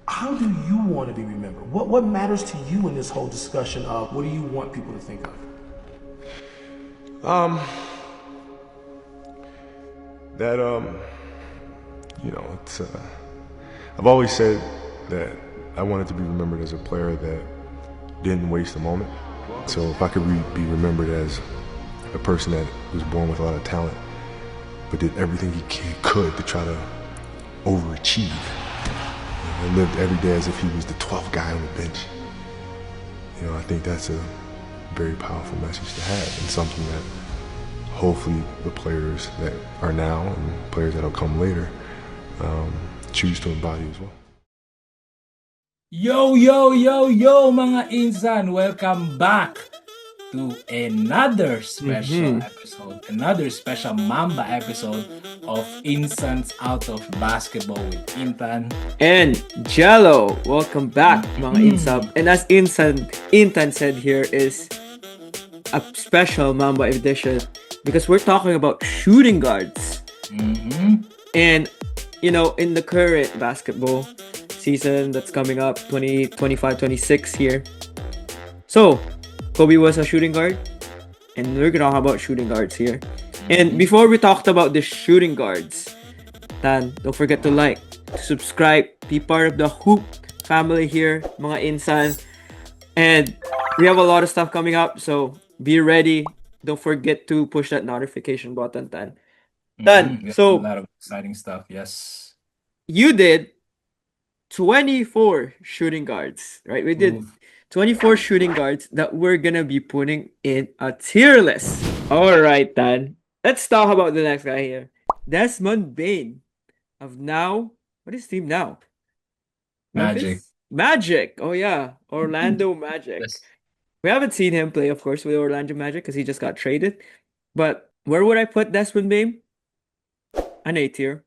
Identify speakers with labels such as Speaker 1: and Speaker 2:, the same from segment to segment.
Speaker 1: How do you want to be remembered? What matters to you in this whole discussion of what do you want people to think of?
Speaker 2: Um, that it's. I've always said that I wanted to be remembered as a player that didn't waste a moment. So if I could be remembered as a person that was born with a lot of talent, but did everything he could to try to overachieve, and lived every day as if he was the 12th guy on the bench. I think that's a very powerful message to have, and something that hopefully the players that are now and players that'll come later choose to embody as well.
Speaker 3: Yo, yo, yo, yo, mga Insan! Welcome back to another special
Speaker 4: Mm-hmm.
Speaker 3: episode, another special Mamba episode of Insan's Out of Basketball with Intan.
Speaker 4: And Jello, welcome back, mga
Speaker 3: Mm.
Speaker 4: Insub. And as Intan said here is a special Mamba edition because we're talking about shooting guards.
Speaker 3: Mhm.
Speaker 4: And in the current basketball season that's coming up, 2025-26 here. So, Kobe was a shooting guard, and we're gonna talk about shooting guards here. And before we talked about the shooting guards, Dan, don't forget to like, to subscribe, be part of the Hoop family here, mga Insan. And we have a lot of stuff coming up, so be ready. Don't forget to push that notification button, Dan. Dan,
Speaker 3: We have a
Speaker 4: so
Speaker 3: lot of exciting stuff, yes.
Speaker 4: you did 24 shooting guards, right? We did
Speaker 3: Oof.
Speaker 4: 24 shooting guards that we're gonna be putting in a tier list. All right, Dan. Let's talk about the next guy here. Desmond Bain of now. What is his team now?
Speaker 3: Magic.
Speaker 4: Memphis Magic. Oh yeah, Orlando Magic.
Speaker 3: Yes.
Speaker 4: We haven't seen him play, of course, with Orlando Magic because he just got traded. But where would I put Desmond Bain? An A tier.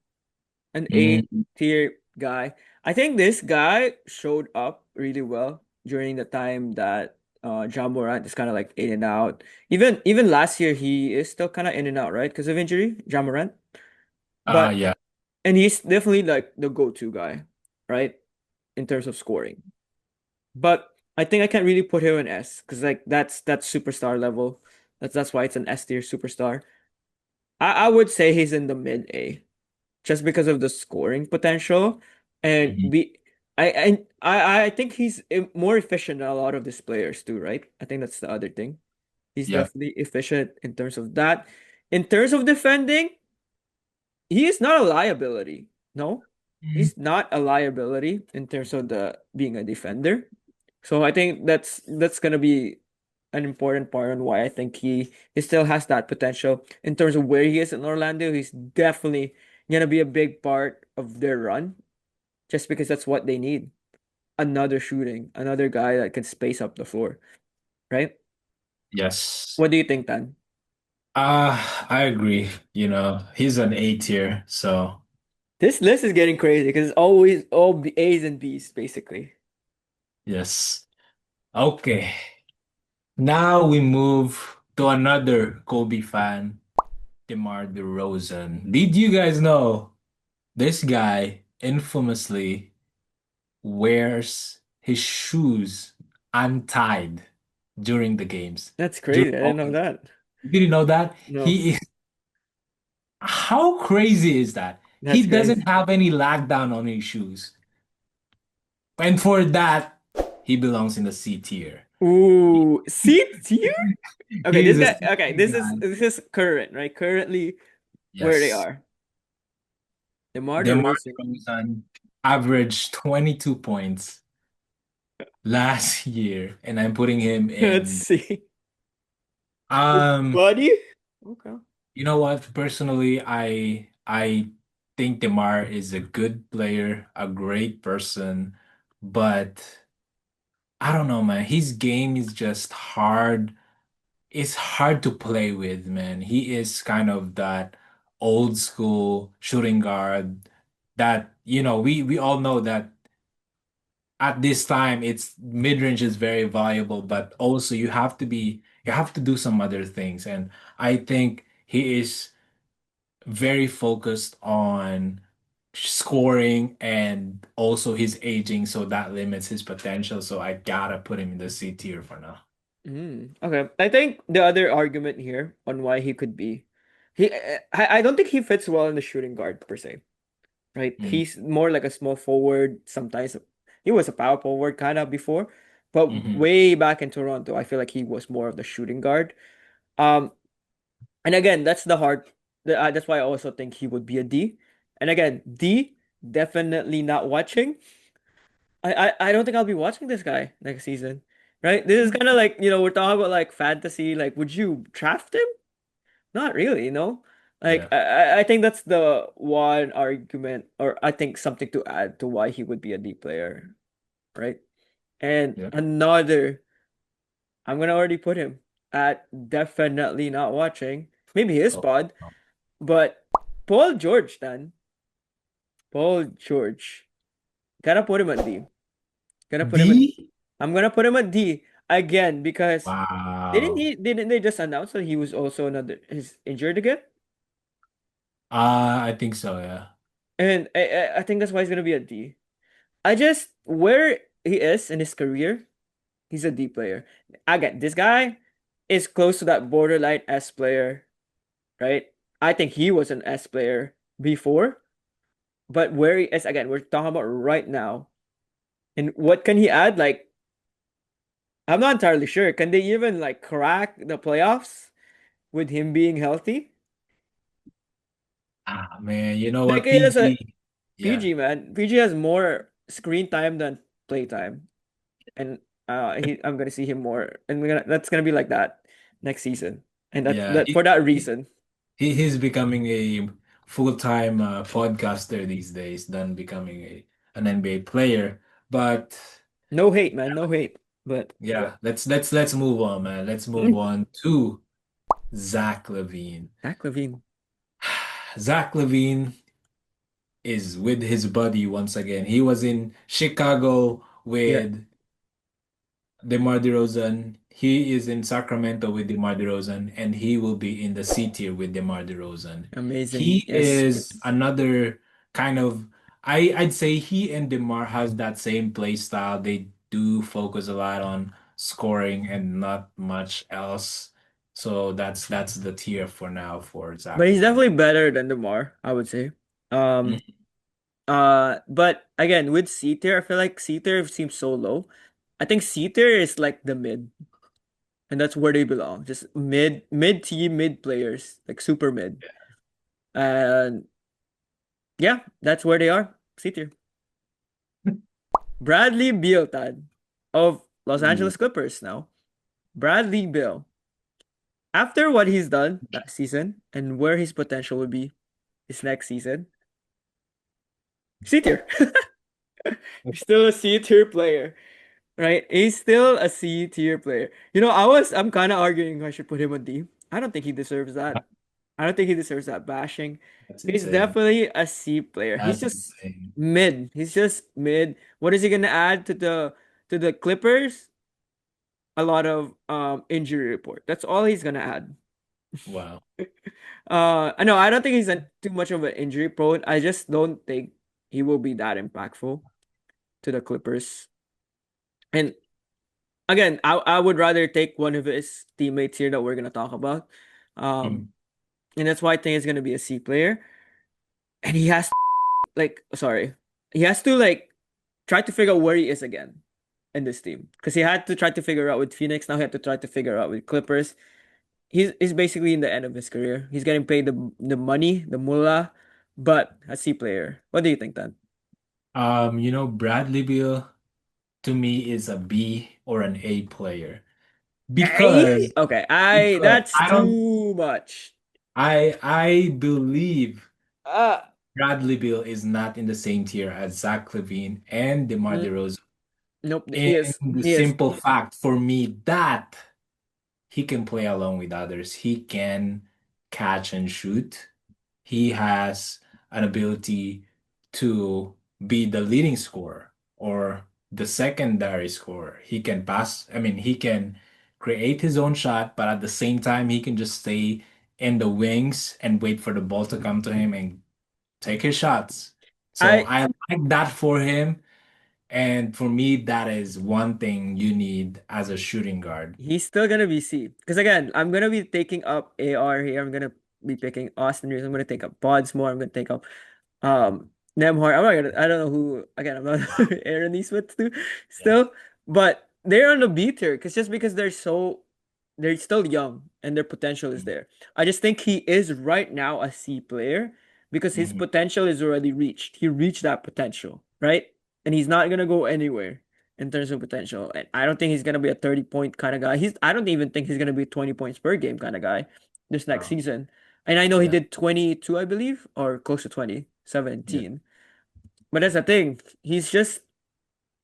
Speaker 4: An A
Speaker 3: Mm,
Speaker 4: tier guy. I think this guy showed up really well during the time that John Morant is kind of like in and out. Even last year, he is still kind of in and out, right? Because of injury, John Morant. But
Speaker 3: yeah.
Speaker 4: and he's definitely like the go-to guy, right? In terms of scoring. But I think I can't really put him in S because like that's superstar level. That's why it's an S tier superstar. I would say he's in the mid A just because of the scoring potential, and
Speaker 3: Mhm.
Speaker 4: I think he's more efficient than a lot of these players too, right? I think that's the other thing. He's
Speaker 3: Yep.
Speaker 4: definitely efficient in terms of that. In terms of defending, he is not a liability. No,
Speaker 3: Mhm.
Speaker 4: he's not a liability in terms of the being a defender. So I think that's gonna be an important part on why I think he still has that potential in terms of where he is in Orlando. He's definitely gonna be a big part of their run, just because that's what they need. Another guy that can space up the floor, right?
Speaker 3: Yes.
Speaker 4: What do you think, Dan?
Speaker 3: I agree. He's an A tier, so
Speaker 4: This list is getting crazy because it's always all A's and B's basically.
Speaker 3: yes. Okay. Now we move to another Kobe fan, DeMar DeRozan. Did you guys know this guy infamously wears his shoes untied during the games?
Speaker 4: That's
Speaker 3: During
Speaker 4: crazy. I
Speaker 3: all
Speaker 4: didn't know
Speaker 3: the,
Speaker 4: that.
Speaker 3: did you know that?
Speaker 4: No,
Speaker 3: How crazy is that? He
Speaker 4: that's
Speaker 3: doesn't
Speaker 4: crazy.
Speaker 3: have any lag down on his shoes. And for that, he belongs in the C tier. He,
Speaker 4: Ooh, see here. Okay,
Speaker 3: he
Speaker 4: this
Speaker 3: is a
Speaker 4: guy.
Speaker 3: C
Speaker 4: Okay,
Speaker 3: tier guy.
Speaker 4: this is current, right? Currently, where they
Speaker 3: Yes.
Speaker 4: are. DeMar
Speaker 3: DeMar
Speaker 4: DeRozan.
Speaker 3: DeRozan averaged 22 points last year, and I'm putting him
Speaker 4: Let's
Speaker 3: in.
Speaker 4: see. His
Speaker 3: Um,
Speaker 4: body. Okay.
Speaker 3: you know what? Personally, I think DeMar is a good player, a great person, but I don't know, man. His game is just hard. It's hard to play with, man. He is kind of that old school shooting guard that, we all know that at this time it's mid-range is very valuable, but also you have to do some other things. And I think he is very focused on scoring and also he's aging, so that limits his potential. So I gotta put him in the C tier for now.
Speaker 4: Okay. I think the other argument here on why he could be, I don't think he fits well in the shooting guard per se, right?
Speaker 3: Mm.
Speaker 4: He's more like a small forward. Sometimes he was a power forward kind of before, but
Speaker 3: Hmm.
Speaker 4: way back in Toronto, I feel like he was more of the shooting guard. Um, and again, that's the hard. That's why I also think he would be a D. And again, D definitely not watching. I don't think I'll be watching this guy next season. Right? This is kind of like, we're talking about like fantasy. Like, would you draft him? Not really, Like,
Speaker 3: Yeah,
Speaker 4: I think that's the one argument, or I think something to add to why he would be a D player, right? And
Speaker 3: yeah.
Speaker 4: another, I'm gonna already put him at definitely not watching. Maybe his
Speaker 3: Oh,
Speaker 4: pod,
Speaker 3: oh.
Speaker 4: but Paul George then. Paul George. Gotta put him at D. Gonna put him at
Speaker 3: D?
Speaker 4: I'm gonna put him at D again because
Speaker 3: Wow.
Speaker 4: didn't they just announce that he was also another he's injured again?
Speaker 3: I think so, yeah.
Speaker 4: And I think that's why he's gonna be a D. I just where he is in his career, he's a D player. Again, this guy is close to that borderline S player, right? I think he was an S player before, but where he is again, we're talking about right now. And what can he add? Like, I'm not entirely sure. Can they even like crack the playoffs with him being healthy?
Speaker 3: Ah, man, you know
Speaker 4: Like
Speaker 3: what?
Speaker 4: he has a
Speaker 3: PG. Yeah,
Speaker 4: PG man. PG has more screen time than play time, and I'm gonna see him more, and that's gonna be like that next season, and
Speaker 3: yeah.
Speaker 4: that for that reason.
Speaker 3: He's becoming a full-time podcaster these days than becoming an NBA player. But
Speaker 4: No hate, man. No hate. But
Speaker 3: yeah, let's move on, man. Let's move on to Zach LaVine.
Speaker 4: Zach Levine.
Speaker 3: Zach LaVine is with his buddy once again. He was in Chicago
Speaker 4: Yeah,
Speaker 3: with DeMar DeRozan. He is in Sacramento with DeMar DeRozan, and he will be in the C tier with DeMar DeRozan.
Speaker 4: amazing.
Speaker 3: He
Speaker 4: Yes,
Speaker 3: is
Speaker 4: yes.
Speaker 3: another kind of, I'd say he and DeMar has that same play style. They do focus a lot on scoring and not much else. So that's the tier for now for
Speaker 4: But
Speaker 3: Zach
Speaker 4: he's
Speaker 3: LaVine.
Speaker 4: definitely better than Demar, I would say. Um.
Speaker 3: Mhm.
Speaker 4: But again, with C tier, I feel like C tier seems so low. I think C tier is like the mid, and that's where they belong. Just mid team, mid players, like super mid. And yeah, that's where they are. C tier. Bradley Beal, Tad, of Los
Speaker 3: Ooh.
Speaker 4: Angeles Clippers now. Bradley Beal. After what he's done last season and where his potential would be his next season, C tier. He's still a C tier player. Right? He's still a C tier player. I'm kind of arguing I should put him on D. I don't think he deserves that. I don't think he deserves that bashing.
Speaker 3: That's
Speaker 4: He's
Speaker 3: insane.
Speaker 4: definitely a C player. He's
Speaker 3: That's
Speaker 4: just
Speaker 3: insane.
Speaker 4: mid. He's just mid. What is he gonna add to the Clippers? A lot of injury report. That's all he's gonna add.
Speaker 3: Wow.
Speaker 4: I know I don't think he's too much of an injury prone. I just don't think he will be that impactful to the Clippers. And again, I would rather take one of his teammates here that we're gonna talk about. Um,
Speaker 3: Mhm.
Speaker 4: and that's why I think it's gonna be a C player. And he has sorry, he has to like try to figure out where he is again in this team because he had to try to figure out with Phoenix. Now he had to try to figure out with Clippers. He's basically in the end of his career. He's getting paid the money, the mullah, but a C player. What do you think, then?
Speaker 3: Bradley Beal to me is a B or an A player
Speaker 4: A?
Speaker 3: because
Speaker 4: Okay, I that's
Speaker 3: I don't
Speaker 4: too much.
Speaker 3: I believe
Speaker 4: Uh
Speaker 3: Bradley Beal is not in the same tier as Zach LaVine and DeMar
Speaker 4: mm,
Speaker 3: DeRozan.
Speaker 4: nope.
Speaker 3: In
Speaker 4: He is.
Speaker 3: the
Speaker 4: He is.
Speaker 3: simple fact for me that he can play along with others. He can catch and shoot. He has an ability to be the leading scorer or the secondary scorer. He can pass, I mean, he can create his own shot, but at the same time, he can just stay in the wings and wait for the ball to come to him and take his shots. So
Speaker 4: I
Speaker 3: I like that for him. And for me, that is one thing you need as a shooting guard.
Speaker 4: He's still gonna be C. Because again, I'm gonna be taking up AR here. I'm gonna be picking Austin Reeves. I'm gonna take up Pods more. I'm gonna take up Nemhard. I'm not gonna. I don't know who. Again, I'm not Aaron Eastwood too.
Speaker 3: Yeah.
Speaker 4: Still, but they're on the B tier because just because they're still young and their potential is there. I just think he is right now a C player because his
Speaker 3: Mhm.
Speaker 4: potential is already reached. He reached that potential, right? And he's not gonna go anywhere in terms of potential. And I don't think he's gonna be a 30-point kind of guy. I don't even think he's gonna be 20 points per game kind of guy this next
Speaker 3: Wow.
Speaker 4: season. And I know he
Speaker 3: Yeah.
Speaker 4: did 22, I believe, or close to 20,
Speaker 3: Yeah.
Speaker 4: 17. But that's the thing. He's just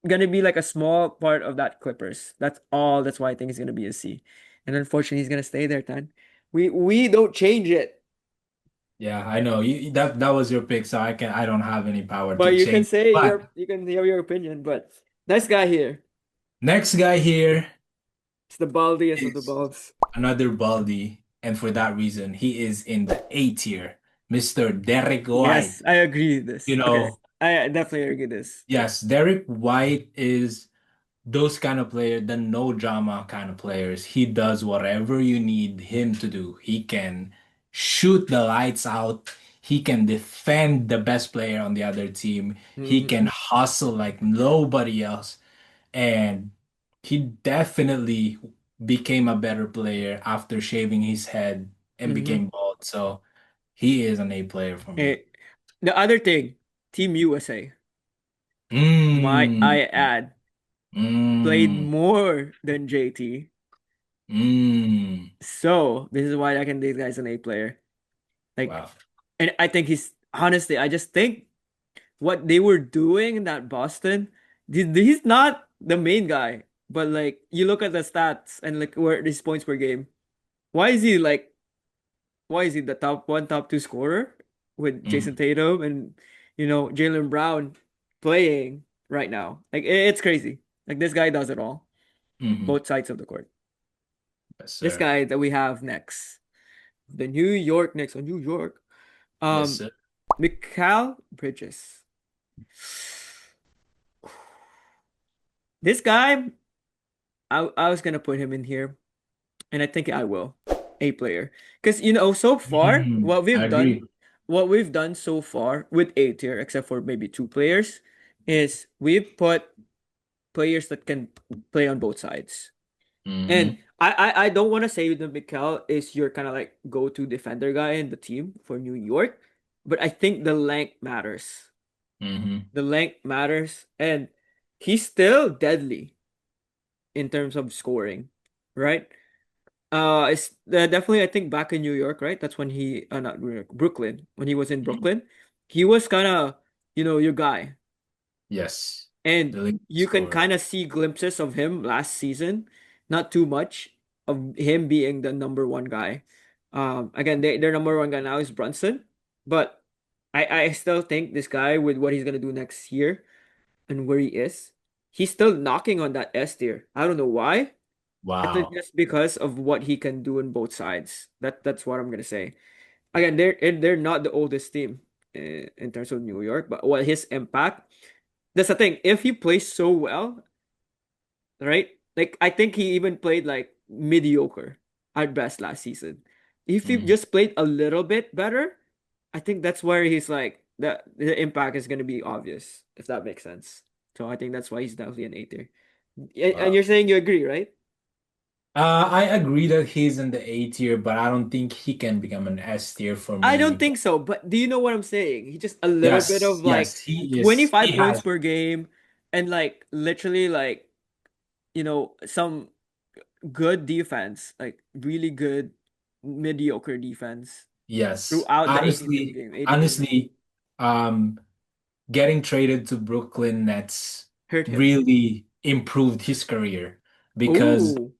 Speaker 4: gonna be like a small part of that Clippers. That's all. That's why I think he's gonna be a C. And unfortunately, he's gonna stay there, Tan. We don't change it.
Speaker 3: Yeah, I know. That was your pick, so I don't have any power
Speaker 4: But
Speaker 3: to
Speaker 4: you can
Speaker 3: change.
Speaker 4: say
Speaker 3: But
Speaker 4: you can have your opinion. But nice guy here.
Speaker 3: next guy here
Speaker 4: It's the baldiest of the
Speaker 3: is
Speaker 4: balds.
Speaker 3: another Baldy, and for that reason, he is in the A tier, Mr. Derek White.
Speaker 4: Yes, I agree with
Speaker 3: You
Speaker 4: this. Okay,
Speaker 3: know,
Speaker 4: I definitely agree with this.
Speaker 3: yes, Derek White is those kind of player, the no drama kind of players. He does whatever you need him to do. He can shoot the lights out. He can defend the best player on the other team. He
Speaker 4: Mhm,
Speaker 3: can hustle like nobody else. And he definitely became a better player after shaving his head and
Speaker 4: mhm.
Speaker 3: became bald. So he is an A player for
Speaker 4: Eh,
Speaker 3: me.
Speaker 4: the other thing, Team USA, might
Speaker 3: Mm,
Speaker 4: I add, played
Speaker 3: mm,
Speaker 4: more than JT.
Speaker 3: mm.
Speaker 4: So this is why I can this guy's an A player. Like,
Speaker 3: Wow.
Speaker 4: and I think he's honestly, I just think what they were doing in that Boston, he's not the main guy, but like you look at the stats and like where his points per game. Why is he like? Why is he the top one, top two scorer with Jason
Speaker 3: Mm,
Speaker 4: Tatum and Jalen Brown playing right now? Like it's crazy. Like this guy does it all,
Speaker 3: mhm.
Speaker 4: both sides of the court.
Speaker 3: Yes,
Speaker 4: This
Speaker 3: sir.
Speaker 4: guy that we have next, the New York Knicks on New York.
Speaker 3: Yes,
Speaker 4: Um,
Speaker 3: sir.
Speaker 4: Mikal Bridges. This guy, I was gonna put him in here, and I think I will. A player, because so far
Speaker 3: I agree.
Speaker 4: what we've done so far with A tier, except for maybe two players, is we've put players that can play on both sides. And
Speaker 3: Mm-hmm.
Speaker 4: I don't want to say that Mikel is your kind of like go-to defender guy in the team for New York, but I think the length matters.
Speaker 3: Mm-hmm.
Speaker 4: The length matters, and he's still deadly in terms of scoring, right? It's definitely I think back in New York, right? That's when he not New York, Brooklyn. When he was in Brooklyn, he was kind of your guy,
Speaker 3: Yes.
Speaker 4: and
Speaker 3: The leading
Speaker 4: you can
Speaker 3: scorer.
Speaker 4: kind of see glimpses of him last season. Not too much of him being the number one guy. Again, their number one guy now is Brunson, but I still think this guy with what he's gonna do next year and where he is, he's still knocking on that S tier. I don't know why. I think
Speaker 3: Wow.
Speaker 4: just because of what he can do in both sides. That's what I'm gonna say. Again, they're not the oldest team in terms of New York, but what his impact. That's the thing. If he plays so well, right? Like I think he even played like mediocre at best last season. If he
Speaker 3: Mm.
Speaker 4: just played a little bit better, I think that's where he's like the impact is gonna be obvious, if that makes sense. So I think that's why he's definitely an A tier. And
Speaker 3: Wow.
Speaker 4: you're saying you agree, right?
Speaker 3: I agree that he's in the A tier, but I don't think he can become an S tier for
Speaker 4: I
Speaker 3: me
Speaker 4: don't
Speaker 3: because
Speaker 4: think so, but do you know what I'm saying? He just a little bit
Speaker 3: yes,
Speaker 4: of like
Speaker 3: yes, he is.
Speaker 4: 25
Speaker 3: He
Speaker 4: points
Speaker 3: has
Speaker 4: per game and like literally like, some good defense, like really good mediocre defense
Speaker 3: yes.
Speaker 4: throughout the 82
Speaker 3: Honestly,
Speaker 4: game, 82 games.
Speaker 3: honestly, um, getting traded to Brooklyn Nets
Speaker 4: Hurt him.
Speaker 3: really improved his career because
Speaker 4: Oh.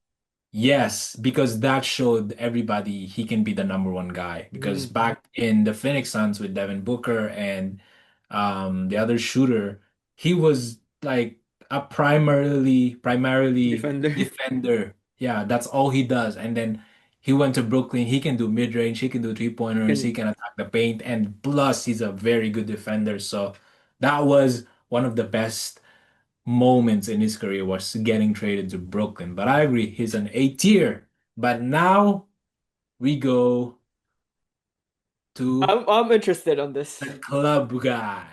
Speaker 3: yes, because that showed everybody he can be the number one guy. Because
Speaker 4: Mm,
Speaker 3: back in the Phoenix Suns with Devin Booker and the other shooter, he was like a primarily
Speaker 4: defender.
Speaker 3: defender. Yeah, that's all he does. And then he went to Brooklyn. He can do mid-range, he can do
Speaker 4: He
Speaker 3: three-pointers, he
Speaker 4: can
Speaker 3: can attack the paint, and plus he's a very good defender. So That was one of the best moments in his career was getting traded to Brooklyn. But I agree, he's an A tier. But now we go to
Speaker 4: I'm interested on
Speaker 3: the
Speaker 4: this.
Speaker 3: club guy,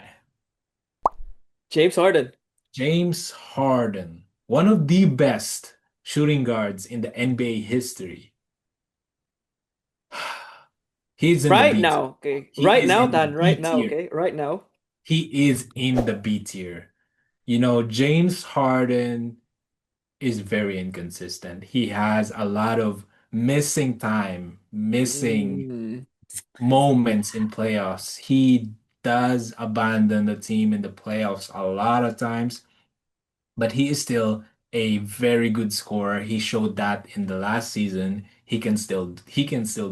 Speaker 4: James Harden.
Speaker 3: James Harden, one of the best shooting guards in the NBA history. He's in the
Speaker 4: Right
Speaker 3: B tier.
Speaker 4: now, okay.
Speaker 3: He
Speaker 4: Right
Speaker 3: is
Speaker 4: now,
Speaker 3: in the
Speaker 4: Dan. Right
Speaker 3: B
Speaker 4: now,
Speaker 3: tier.
Speaker 4: okay. Right now.
Speaker 3: He is in the B tier. You know, James Harden is very inconsistent. He has a lot of missing time, missing
Speaker 4: Mm,
Speaker 3: moments in playoffs. He does abandon the team in the playoffs a lot of times, but he is still a very good scorer. He showed that in the last season. He can still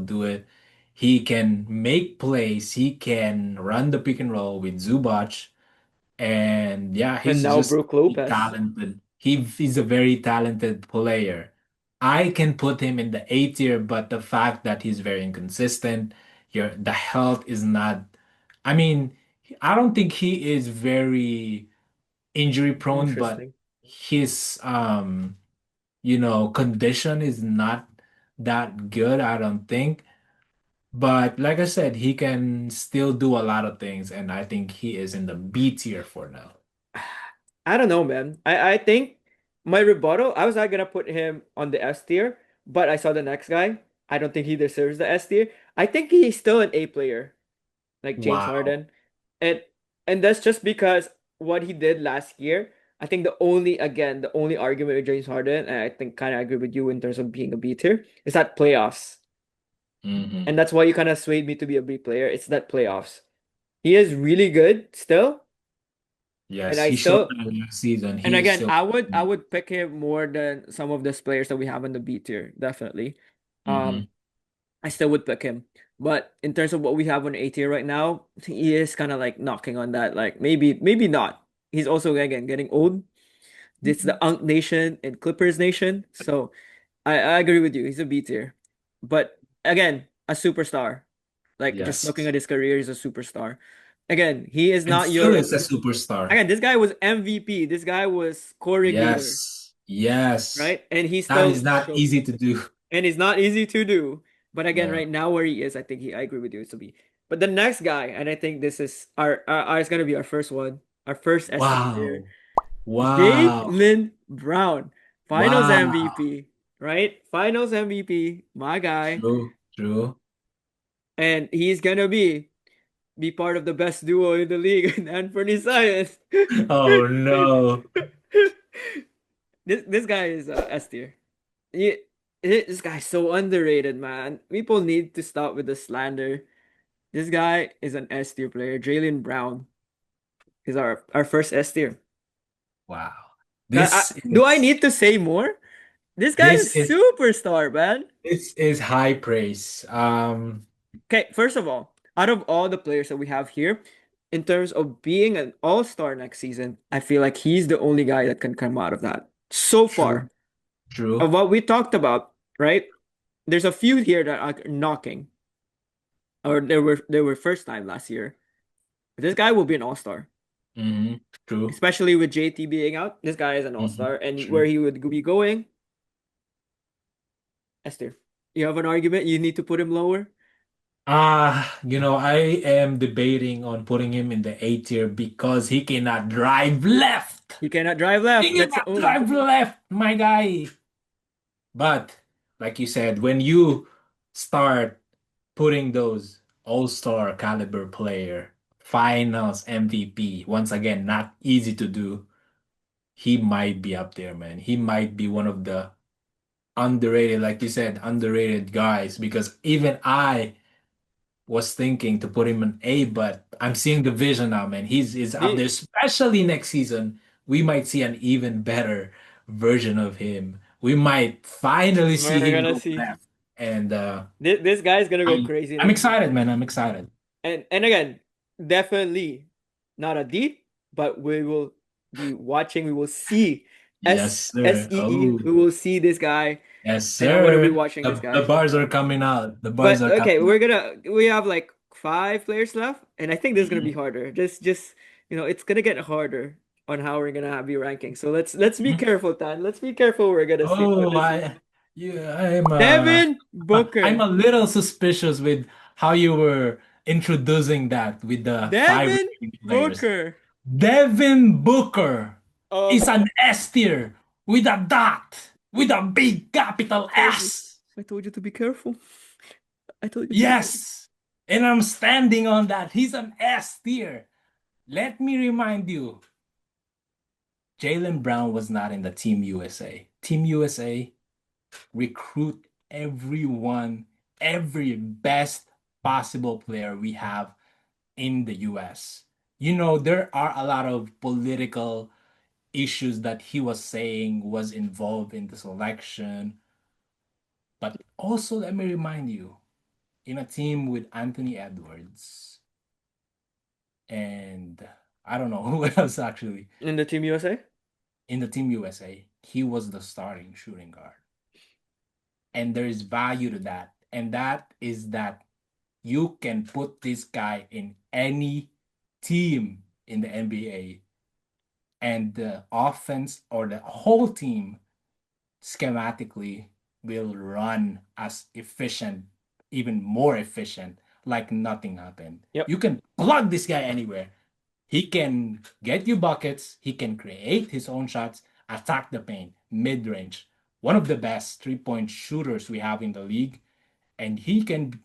Speaker 3: do it. He can make plays. He can run the pick and roll with Zubac. And yeah,
Speaker 4: and
Speaker 3: he's
Speaker 4: now
Speaker 3: just
Speaker 4: Brook Lopez.
Speaker 3: talented. He's a very talented player. I can put him in the A tier, but the fact that he's very inconsistent, the health is not. I mean, I don't think he is very injury prone, but
Speaker 4: Interesting.
Speaker 3: his condition is not that good, I don't think. But like I said, he can still do a lot of things, and I think he is in the B tier for now.
Speaker 4: I don't know, man. I think my rebuttal, I was not gonna put him on the S tier, but I saw the next guy. I don't think he deserves the S tier. I think he's still an A player, like James
Speaker 3: Wow.
Speaker 4: Harden. And and that's just because what he did last year. I think the only argument with James Harden, and I think kind of agree with you in terms of being a B tier, is that playoffs.
Speaker 3: Hmm.
Speaker 4: And that's why you kind of swayed me to be a B player. It's that playoffs. He is really good still, and
Speaker 3: Yes,
Speaker 4: I
Speaker 3: he showed
Speaker 4: still
Speaker 3: that last season.
Speaker 4: and
Speaker 3: He is
Speaker 4: again,
Speaker 3: still.
Speaker 4: I would pick him more than some of these players that we have on the B tier, definitely.
Speaker 3: Hmm.
Speaker 4: Um, I still would pick him. But in terms of what we have on A tier right now, he is kind of like knocking on that. Like maybe not. He's also again getting old. It's the Unk Nation and Clippers Nation. So I agree with you. He's a B tier. But again, a superstar. Like just looking
Speaker 3: Yes,
Speaker 4: at his career, he's a superstar. Again, he is
Speaker 3: and
Speaker 4: not
Speaker 3: still
Speaker 4: your
Speaker 3: is a superstar.
Speaker 4: again, this guy was MVP. This guy was scoring leader,
Speaker 3: Yes, yes.
Speaker 4: right? And he
Speaker 3: That is
Speaker 4: still
Speaker 3: not
Speaker 4: showed
Speaker 3: easy to do.
Speaker 4: and it's not easy to do. But again,
Speaker 3: No.
Speaker 4: right now where he is, I think I agree with you, it's a B. But the next guy, and I think this is our is gonna be our first one, our first S tier player,
Speaker 3: Wow. Wow.
Speaker 4: Jaylen Brown, Finals
Speaker 3: Wow.
Speaker 4: MVP, right? Finals MVP, my guy,
Speaker 3: True, true.
Speaker 4: and he's gonna be part of the best duo in the league, Anthony Science.
Speaker 3: Oh no.
Speaker 4: This guy is S tier. He, this guy's so underrated, man. People need to stop with the slander. This guy is an S tier player. Jaylen Brown is our first S tier.
Speaker 3: Wow.
Speaker 4: I,
Speaker 3: This
Speaker 4: do I
Speaker 3: is
Speaker 4: need to say more? This guy
Speaker 3: this
Speaker 4: is
Speaker 3: is
Speaker 4: superstar, man.
Speaker 3: this is high praise.
Speaker 4: Okay, first of all, out of all the players that we have here, in terms of being an all-star next season, I feel like he's the only guy that can come out of that. So
Speaker 3: True,
Speaker 4: far, of
Speaker 3: true.
Speaker 4: what we talked about, right? There's a few here that are knocking, or they were first time last year. This guy will be an all-star,
Speaker 3: Hmm. True.
Speaker 4: especially with JT being out. This guy is an
Speaker 3: Hmm.
Speaker 4: all-star, and where
Speaker 3: True.
Speaker 4: he would be going, Esther. You have an argument? You need to put him lower.
Speaker 3: I am debating on putting him in the A tier because he cannot drive left.
Speaker 4: He cannot drive
Speaker 3: He
Speaker 4: left. That's
Speaker 3: cannot
Speaker 4: the only.
Speaker 3: drive left, my guy. But like you said, when you start putting those all-star caliber player, finals MVP, once again, not easy to do. He might be up there, man. He might be one of the underrated, like you said, underrated guys because even I was thinking to put him in A, but I'm seeing the vision now, man. He's up there,
Speaker 4: He,
Speaker 3: especially next season. We might see an even better version of him. We might finally see
Speaker 4: we're
Speaker 3: him
Speaker 4: gonna
Speaker 3: go
Speaker 4: see.
Speaker 3: left. And
Speaker 4: This guy's gonna go
Speaker 3: I'm
Speaker 4: crazy
Speaker 3: I'm
Speaker 4: next season.
Speaker 3: excited, man. I'm excited.
Speaker 4: And again, definitely not a deep, but we will be watching. We will see
Speaker 3: Yes,
Speaker 4: S
Speaker 3: sir.
Speaker 4: E E.
Speaker 3: Oh,
Speaker 4: We will see this guy,
Speaker 3: yes,
Speaker 4: and I'm gonna be
Speaker 3: sir.
Speaker 4: watching this
Speaker 3: The
Speaker 4: guy.
Speaker 3: bars are coming out. The bars
Speaker 4: But
Speaker 3: are
Speaker 4: okay,
Speaker 3: coming out.
Speaker 4: we have like five players left, and I think this is gonna be
Speaker 3: Mhm.
Speaker 4: harder. Just it's gonna get harder on how we're gonna be ranking. So let's be careful, Tan. Let's be careful. We're gonna see.
Speaker 3: Oh,
Speaker 4: Gonna see. Devin
Speaker 3: I'm
Speaker 4: Booker.
Speaker 3: a little suspicious with how you were introducing that with the five
Speaker 4: Devin
Speaker 3: remaining players.
Speaker 4: Booker.
Speaker 3: Devin Booker
Speaker 4: Um,
Speaker 3: is an S tier with a dot, with a big capital
Speaker 4: told you.
Speaker 3: S.
Speaker 4: I told you to be careful. I told you to be careful.
Speaker 3: Yes, and I'm standing on that. He's an S tier. Let me remind you, Jaylen Brown was not in the Team USA. Team USA recruit everyone, every best possible player we have in the US. There are a lot of political issues that he was saying was involved in the selection. But also, let me remind you, in a team with Anthony Edwards and I don't know who else actually,
Speaker 4: In the Team USA?
Speaker 3: in the Team USA, he was the starting shooting guard. And there is value to that. And that is that you can put this guy in any team in the NBA, and the offense or the whole team schematically will run as efficient, even more efficient, like nothing happened.
Speaker 4: Yep.
Speaker 3: You can plug this guy anywhere. He can get you buckets, he can create his own shots, attack the paint, mid range. One of the best 3-point shooters we have in the league. And he can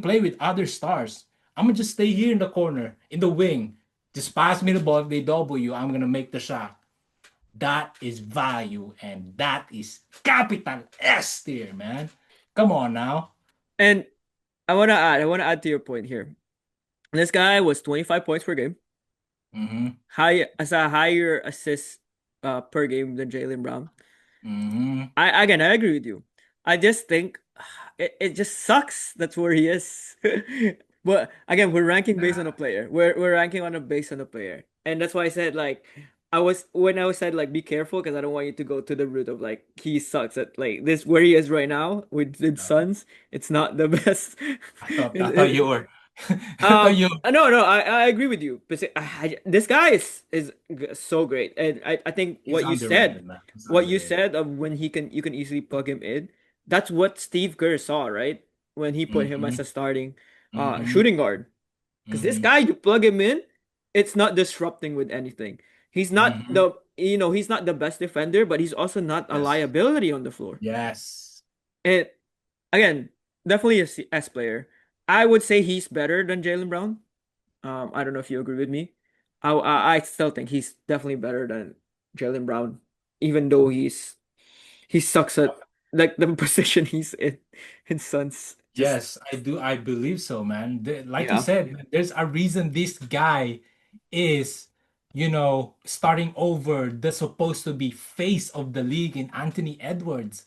Speaker 3: play with other stars. I'm gonna just stay here in the corner, in the wing. Just pass me the ball. If they double you, I'm gonna make the shot. That is value, and that is capital S tier, man. Come on now.
Speaker 4: And I want to add to your point here. This guy was 25 points per game.
Speaker 3: Mm-hmm.
Speaker 4: As a higher assist per game than Jaylen Brown.
Speaker 3: Mm-hmm.
Speaker 4: I agree with you. I just think it just sucks that's where he is. But again, we're ranking based on a player. We're ranking on a based on a player. And that's why I said like when I said like be careful because I don't want you to go to the root of like he sucks at like this where he is right now with Suns. It's not the best.
Speaker 3: I thought you were. I thought you.
Speaker 4: No, I agree with you. But this guy is so great, and I think
Speaker 3: He's underrated, man. He's
Speaker 4: what you
Speaker 3: underrated.
Speaker 4: said of when you can easily plug him in. That's what Steve Kerr saw, right? When he put him
Speaker 3: Mm-hmm.
Speaker 4: as a starting
Speaker 3: Mm-hmm.
Speaker 4: shooting guard. Because this
Speaker 3: Mm-hmm.
Speaker 4: guy, you plug him in, it's not disrupting with anything.
Speaker 3: Mm-hmm.
Speaker 4: He's not the best defender, but he's also not a
Speaker 3: Yes.
Speaker 4: liability on the floor.
Speaker 3: Yes.
Speaker 4: And again, definitely a S player. I would say he's better than Jaylen Brown. I don't know if you agree with me. I still think he's definitely better than Jaylen Brown, even though he sucks at like the position he's in Suns. Just
Speaker 3: Yes, I do. I believe so, man. Like you
Speaker 4: yeah.
Speaker 3: said, there's a reason this guy is, starting over the supposed to be face of the league in Anthony Edwards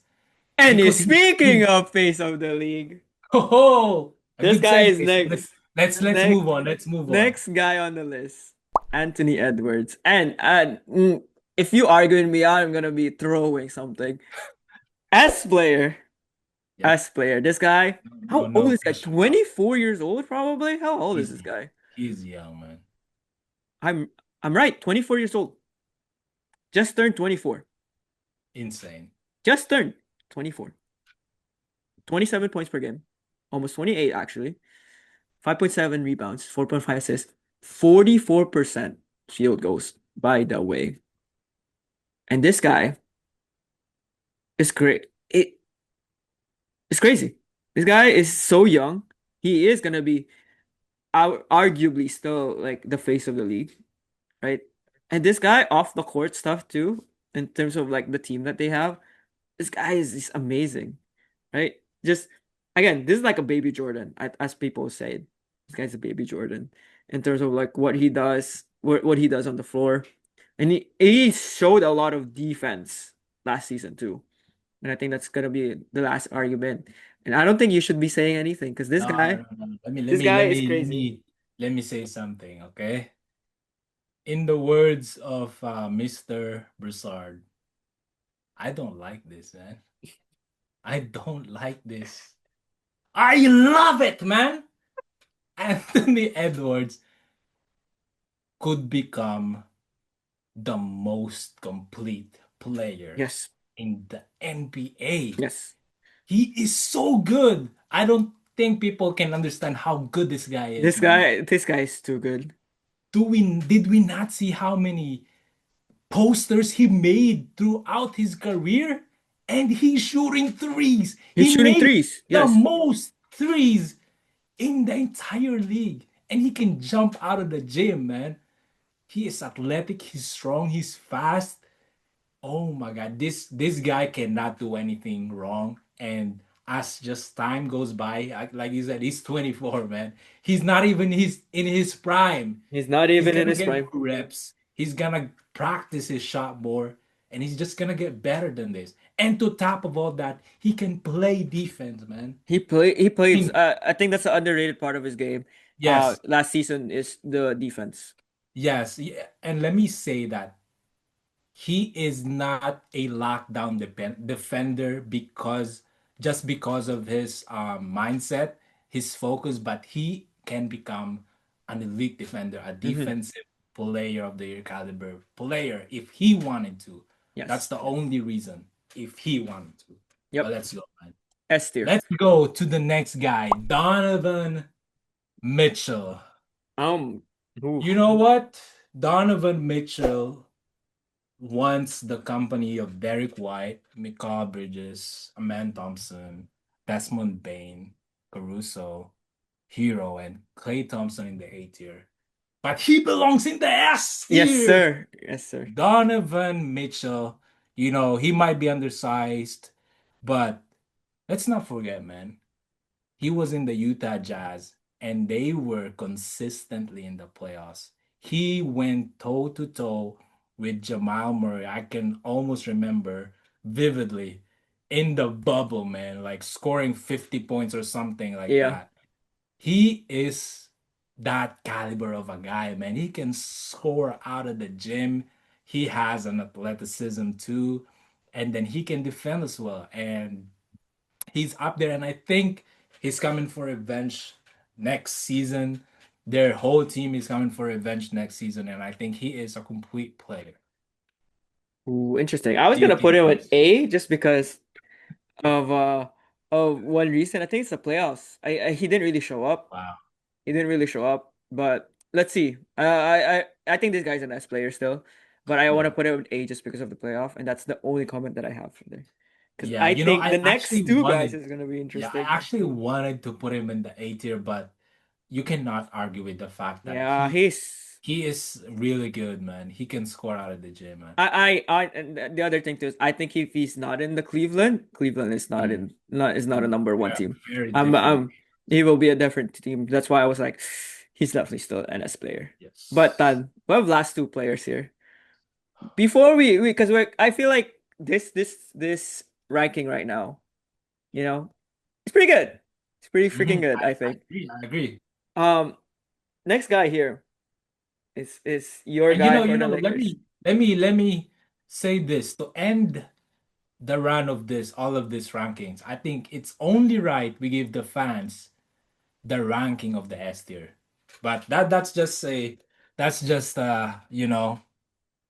Speaker 4: And
Speaker 3: because
Speaker 4: speaking of face of the league,
Speaker 3: oh, a
Speaker 4: this
Speaker 3: good
Speaker 4: guy is
Speaker 3: segue. So let's
Speaker 4: next.
Speaker 3: let's let's
Speaker 4: Next
Speaker 3: move on. Let's move on.
Speaker 4: next guy on the list, Anthony Edwards. And if you argue with me, I'm gonna be throwing something. S player.
Speaker 3: Yep.
Speaker 4: S player. This guy,
Speaker 3: No,
Speaker 4: how old
Speaker 3: no
Speaker 4: is that?
Speaker 3: pressure, bro.
Speaker 4: 24 years old, probably? How old is
Speaker 3: He's
Speaker 4: this
Speaker 3: young.
Speaker 4: guy?
Speaker 3: He's young, man.
Speaker 4: I'm I'm right, 24 years old. Just turned 24.
Speaker 3: Insane.
Speaker 4: Just turned 24. 27 points per game. Almost 28 actually. 5.7 rebounds, 4.5 assists, 44% field goals, by the way. And this guy is great. It's crazy. This guy is so young. He is gonna be arguably still like the face of the league, right? And this guy off the court stuff too, in terms of like the team that they have, this guy is amazing, right? Just again, this is like a baby Jordan, as people say. This guy's a baby Jordan in terms of like what he does, what he does on the floor, and he showed a lot of defense last season too. And I think that's gonna be the last argument. And I don't think you should be saying anything because
Speaker 3: No, no, no. Let me let
Speaker 4: this
Speaker 3: me
Speaker 4: guy
Speaker 3: let
Speaker 4: is
Speaker 3: me let
Speaker 4: crazy.
Speaker 3: me let me say something, okay? In the words of Mr. Broussard, I don't like this, man. I don't like this. I love it, man. Anthony Edwards could become the most complete player
Speaker 4: Yes.
Speaker 3: in the NBA.
Speaker 4: Yes.
Speaker 3: He is so good. I don't think people can understand how good this guy is,
Speaker 4: This
Speaker 3: man.
Speaker 4: guy, this guy is too good.
Speaker 3: Did we not see how many posters he made throughout his career? And he's shooting threes.
Speaker 4: He's
Speaker 3: He
Speaker 4: shooting
Speaker 3: made
Speaker 4: threes.
Speaker 3: the
Speaker 4: Yes.
Speaker 3: most threes in the entire league. And he can jump out of the gym, man. He is athletic, he's strong, he's fast. Oh my God, this guy cannot do anything wrong. And as just time goes by, like you said, he's 24, man. He's not even in his prime.
Speaker 4: He's not
Speaker 3: He's
Speaker 4: even in
Speaker 3: gonna
Speaker 4: his
Speaker 3: get
Speaker 4: prime.
Speaker 3: more reps. He's gonna practice his shot more, and he's just gonna get better than this. And to top of all that, he can play defense, man.
Speaker 4: He
Speaker 3: I
Speaker 4: played
Speaker 3: mean,
Speaker 4: I think that's the underrated part of his game.
Speaker 3: yes,
Speaker 4: Last season is the defense.
Speaker 3: yes, yeah. And let me say that he is not a lockdown defender because just because of his mindset, his focus, but he can become an elite defender, a
Speaker 4: Mm-hmm.
Speaker 3: defensive player of the year caliber player if he wanted to. That's
Speaker 4: Yes.
Speaker 3: the only reason if he wanted to. But
Speaker 4: Yep.
Speaker 3: let's go, man.
Speaker 4: S tier.
Speaker 3: Let's go to the next guy, Donovan Mitchell.
Speaker 4: Um,
Speaker 3: You
Speaker 4: oof.
Speaker 3: know what? Donovan Mitchell once the company of Derek White, Mikal Bridges, Aman Thompson, Desmond Bain, Caruso, Hero, and Clay Thompson in the A tier. But he belongs in the S
Speaker 4: Yes,
Speaker 3: tier.
Speaker 4: sir. Yes, sir.
Speaker 3: Donovan Mitchell, he might be undersized, but let's not forget, man. He was in the Utah Jazz and they were consistently in the playoffs. He went toe to toe with Jamal Murray. I can almost remember vividly in the bubble, man, like scoring 50 points or something like
Speaker 4: Yeah.
Speaker 3: that. He is that caliber of a guy, man. He can score out of the gym. He has an athleticism too, and then he can defend as well. And he's up there, and I think he's coming for revenge next season. Their whole team is coming for revenge next season, and I think he is a complete player.
Speaker 4: Ooh, interesting. I was
Speaker 3: Do you
Speaker 4: gonna put
Speaker 3: think,
Speaker 4: him with
Speaker 3: Rose?
Speaker 4: A just because of one reason. I think it's the playoffs. He didn't really show up.
Speaker 3: Wow.
Speaker 4: He didn't really show up. But let's see. I think this guy's an S player still, but I want to
Speaker 3: Yeah.
Speaker 4: put him with A just because of the playoff, and that's the only comment that I have for there. Because
Speaker 3: Yeah.
Speaker 4: I think
Speaker 3: I
Speaker 4: the
Speaker 3: actually
Speaker 4: next two guys
Speaker 3: wanted,
Speaker 4: is gonna be
Speaker 3: yeah, I
Speaker 4: interesting.
Speaker 3: actually wanted to put him in the A tier, but you cannot argue with the fact that
Speaker 4: Yeah,
Speaker 3: he
Speaker 4: he's
Speaker 3: he is really good, man. He can score out of the gym, man.
Speaker 4: and the other thing too is I think if he's not in the Cleveland, Cleveland is not
Speaker 3: Mm.
Speaker 4: in not is not a number one
Speaker 3: Yeah,
Speaker 4: team.
Speaker 3: very different.
Speaker 4: He will be a different team. That's why I was like, he's definitely still an S player. But
Speaker 3: Yes.
Speaker 4: we have last two players here. Before we because we're I feel like this ranking right now, you know, it's pretty good. It's pretty freaking good, I
Speaker 3: I
Speaker 4: think.
Speaker 3: agree. I agree.
Speaker 4: Um, next guy here is your
Speaker 3: And
Speaker 4: guy for
Speaker 3: you
Speaker 4: the
Speaker 3: know,
Speaker 4: Lakers.
Speaker 3: let me say this to end the run of all of these rankings. I think it's only right we give the fans the ranking of the S tier. But that's just
Speaker 4: Yeah,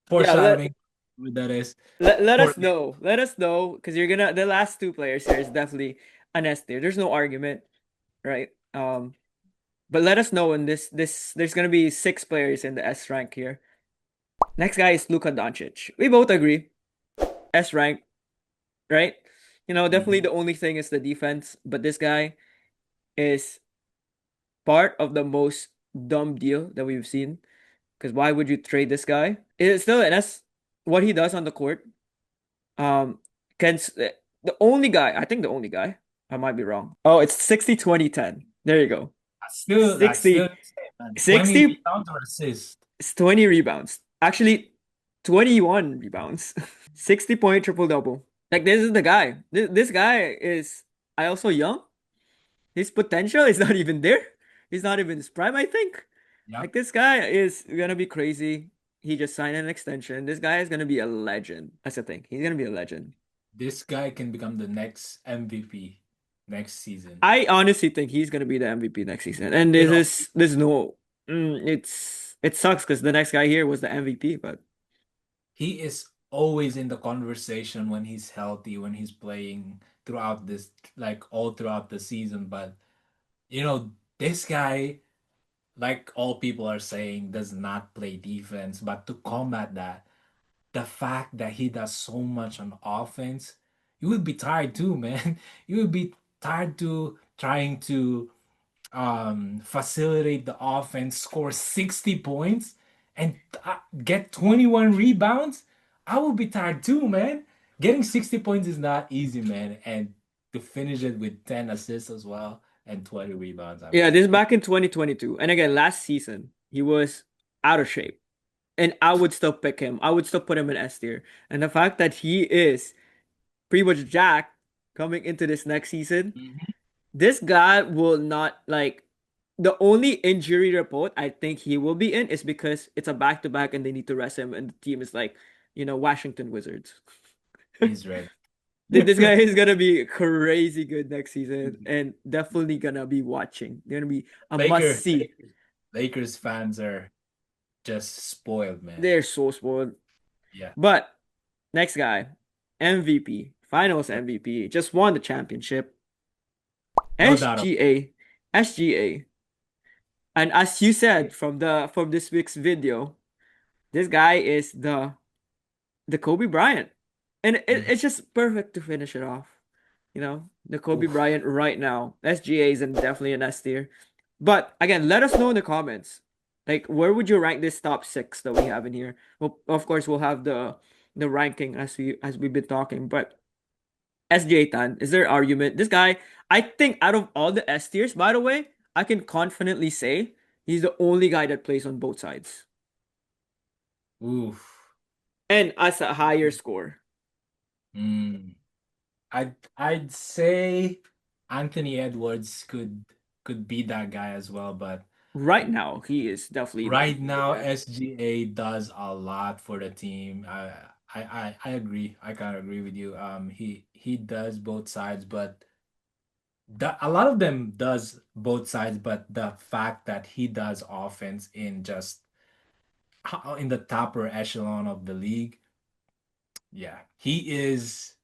Speaker 3: foreshadowing what that is
Speaker 4: let
Speaker 3: for
Speaker 4: us know. Let us know because you're gonna the last two players here is definitely an S tier. There's no argument, right? But let us know when this there's gonna be six players in the S rank here. Next guy is Luka Doncic. We both agree S rank, right? Definitely
Speaker 3: Mhm.
Speaker 4: the only thing is the defense, but this guy is part of the most dumb deal that we've seen. Because why would you trade this guy? It's still an S. What he does on the court, um, the only guy, I think the only guy, I might be wrong. Oh, it's 60 20 10. There you go.
Speaker 3: That's still
Speaker 4: 60,
Speaker 3: insane, man. 20
Speaker 4: 60
Speaker 3: rebounds or assists.
Speaker 4: is 20 rebounds. Actually, 21 rebounds. 60-point triple double. Like this is the guy. This guy is I also young. His potential is not even there. He's not even his prime, I think.
Speaker 3: Yeah.
Speaker 4: Like this guy is gonna be crazy. He just signed an extension. This guy is gonna be a legend. That's the thing. He's gonna be a legend.
Speaker 3: This guy can become the next MVP next season.
Speaker 4: I honestly think he's gonna be the MVP next season. And
Speaker 3: You know,
Speaker 4: this is no, it's It sucks because the next guy here was the MVP, but
Speaker 3: He is always in the conversation when he's healthy, when he's playing throughout this, like all throughout the season. But this guy, like all people are saying, does not play defense. But to combat that, the fact that he does so much on offense, you would be tired too, man. You would be tired too trying to facilitate the offense, score 60 points, and get 21 rebounds. I would be tired too, man. Getting 60 points is not easy, man. And to finish it with 10 assists as well and 20 rebounds, I
Speaker 4: yeah,
Speaker 3: mean,
Speaker 4: this is back in 2022. And again, last season, he was out of shape. And I would still pick him. I would still put him in S tier. And the fact that he is pretty much jacked coming into this next season,
Speaker 3: Mhm.
Speaker 4: this guy will not like the only injury report I think he will be in is because it's a back to back and they need to rest him and the team is like, Washington Wizards.
Speaker 3: He's ready.
Speaker 4: This guy is gonna be crazy good next season and definitely gonna be watching. Gonna be a must
Speaker 3: Laker,
Speaker 4: see.
Speaker 3: Lakers fans are just spoiled, man.
Speaker 4: They're so spoiled.
Speaker 3: Yeah,
Speaker 4: But next guy, MVP, Finals MVP, just won the championship.
Speaker 3: no doubt.
Speaker 4: SGA, SGA. And as you said from this week's video, this guy is the Kobe Bryant. And it's just perfect to finish it off. The Kobe
Speaker 3: Oof.
Speaker 4: Bryant right now. SGA is definitely an S tier. But again, let us know in the comments. Like, where would you rank this top six that we have in here? Well, of course, we'll have the ranking as we've been talking. But SGA Tan is there argument? This guy, I think, out of all the S tiers, by the way, I can confidently say he's the only guy that plays on both sides
Speaker 3: Oof.
Speaker 4: and as a higher score.
Speaker 3: Mm. I'd say Anthony Edwards could be that guy as well, but
Speaker 4: Right now, he is definitely
Speaker 3: right
Speaker 4: the
Speaker 3: now
Speaker 4: best.
Speaker 3: SGA does a lot for the team. I agree. I kind of agree with you. He does both sides, but a lot of them does both sides, but the fact that he does offense in just in the topper echelon of the league, yeah, he is,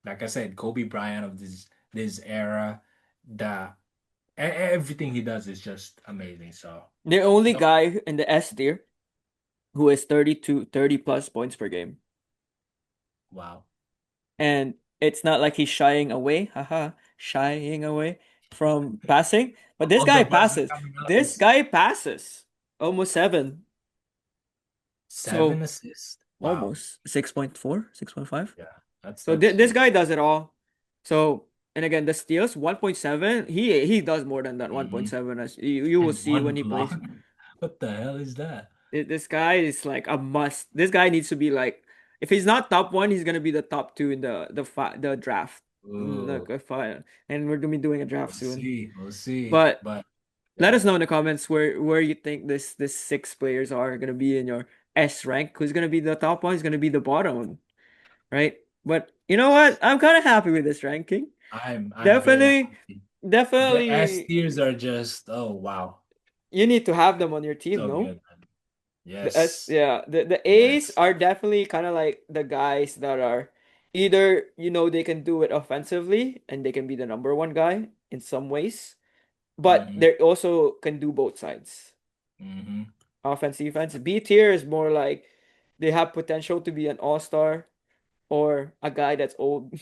Speaker 3: like I said, Kobe Bryant of this era. The everything he does is just amazing. So
Speaker 4: The only
Speaker 3: no,
Speaker 4: guy in the S tier who is 30 plus points per game.
Speaker 3: wow.
Speaker 4: And it's not like he's shying away, haha, shying away from passing. But this
Speaker 3: All the
Speaker 4: guy
Speaker 3: buzz
Speaker 4: passes.
Speaker 3: coming out
Speaker 4: This
Speaker 3: is
Speaker 4: guy passes. Almost seven.
Speaker 3: seven
Speaker 4: So
Speaker 3: assists. Wow.
Speaker 4: almost 6.4, 6.5.
Speaker 3: Yeah, that's
Speaker 4: So
Speaker 3: that's
Speaker 4: this guy does it all. So and again the steals 1.7. He does more than that
Speaker 3: Mhm.
Speaker 4: 1.7 as you will
Speaker 3: And
Speaker 4: see
Speaker 3: one
Speaker 4: when he
Speaker 3: block.
Speaker 4: plays.
Speaker 3: What the hell is that?
Speaker 4: This guy is like a must. This guy needs to be like, if he's not top one, he's gonna be the top two in the draft.
Speaker 3: Ooh,
Speaker 4: And we're gonna be doing a draft
Speaker 3: we'll
Speaker 4: soon.
Speaker 3: see. We'll see.
Speaker 4: But
Speaker 3: But
Speaker 4: let
Speaker 3: yeah,
Speaker 4: us know in the comments where you think this six players are gonna be in your S rank. Who's gonna be the top one? Who's gonna be the bottom one, right? But you know what? I'm kind of happy with this ranking.
Speaker 3: I'm very
Speaker 4: Definitely,
Speaker 3: happy. The S
Speaker 4: definitely,
Speaker 3: tiers are just, oh wow,
Speaker 4: you need to have them on your team,
Speaker 3: so
Speaker 4: no?
Speaker 3: good, man.
Speaker 4: The S,
Speaker 3: Yes,
Speaker 4: yeah, the A's
Speaker 3: yes.
Speaker 4: are definitely kind of like the guys that are either they can do it offensively and they can be the number one guy in some ways, but
Speaker 3: Mm-hmm.
Speaker 4: they also can do both sides,
Speaker 3: Mm-hmm.
Speaker 4: offense, defense. B tier is more like they have potential to be an all-star or a guy that's old.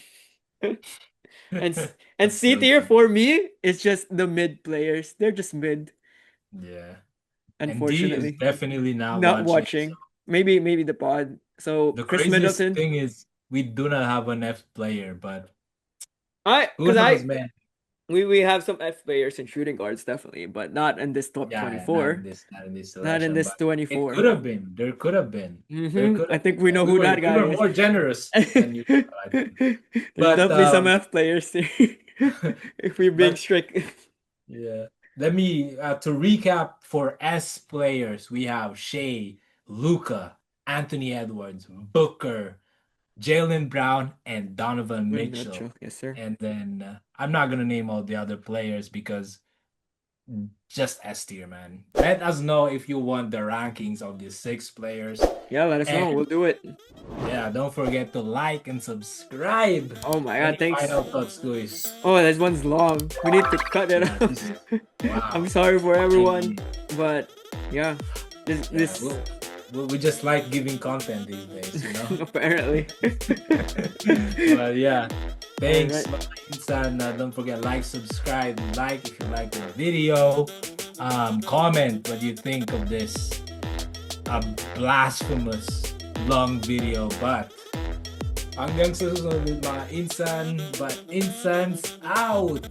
Speaker 4: and and
Speaker 3: That's
Speaker 4: C
Speaker 3: so
Speaker 4: tier
Speaker 3: good.
Speaker 4: for me is just the mid players. They're just mid,
Speaker 3: Yeah. And D is
Speaker 4: unfortunately.
Speaker 3: definitely not
Speaker 4: Not
Speaker 3: watching. So
Speaker 4: watching. Maybe the pod. So
Speaker 3: the
Speaker 4: Chris
Speaker 3: craziest
Speaker 4: Middleton.
Speaker 3: thing is we do not have an F player, but
Speaker 4: I
Speaker 3: who
Speaker 4: because
Speaker 3: knows,
Speaker 4: I
Speaker 3: man?
Speaker 4: we have some F players and shooting guards definitely, but not in this top
Speaker 3: Yeah, not in
Speaker 4: 24.
Speaker 3: this
Speaker 4: Not in
Speaker 3: selection,
Speaker 4: this
Speaker 3: but it could
Speaker 4: 24.
Speaker 3: have been. There could have been. There could
Speaker 4: I
Speaker 3: have
Speaker 4: think
Speaker 3: been,
Speaker 4: we
Speaker 3: man.
Speaker 4: know
Speaker 3: We
Speaker 4: who
Speaker 3: were
Speaker 4: that
Speaker 3: we
Speaker 4: guy
Speaker 3: were
Speaker 4: is.
Speaker 3: more generous than usual, I think.
Speaker 4: There's
Speaker 3: But
Speaker 4: definitely some F players there. If we're being
Speaker 3: but
Speaker 4: strict.
Speaker 3: yeah. Let me to recap for S players. We have Shea, Luca, Anthony Edwards, Booker, Jalen Brown, and Donovan
Speaker 4: Good
Speaker 3: Mitchell.
Speaker 4: Mitchell, yes sir.
Speaker 3: And then I'm not gonna name all the other players because just S tier, man. Let us know if you want the rankings of the 6 players.
Speaker 4: Yeah, let us know.
Speaker 3: And
Speaker 4: We'll do it.
Speaker 3: yeah, don't forget to like and subscribe.
Speaker 4: Oh my god,
Speaker 3: Any
Speaker 4: thanks.
Speaker 3: final thoughts, Luis?
Speaker 4: Oh, this one's long. We need to cut it
Speaker 3: Yeah,
Speaker 4: out.
Speaker 3: this- wow.
Speaker 4: I'm sorry for everyone, but yeah, this
Speaker 3: We just like giving content these days, you know.
Speaker 4: apparently.
Speaker 3: But yeah, thanks,
Speaker 4: Alright.
Speaker 3: Insan. Don't forget subscribe, like if you like the video. Comment what you think of this blasphemous long video. But hanggang sa susunod mga Insan. But Insan's out.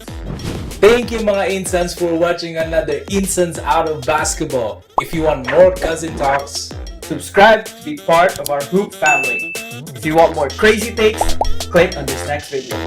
Speaker 3: Thank you mga Insans for watching another Insans Out of Basketball. If you want more cousin talks, subscribe to be part of our hoop family. If you want more crazy takes, click on this next video.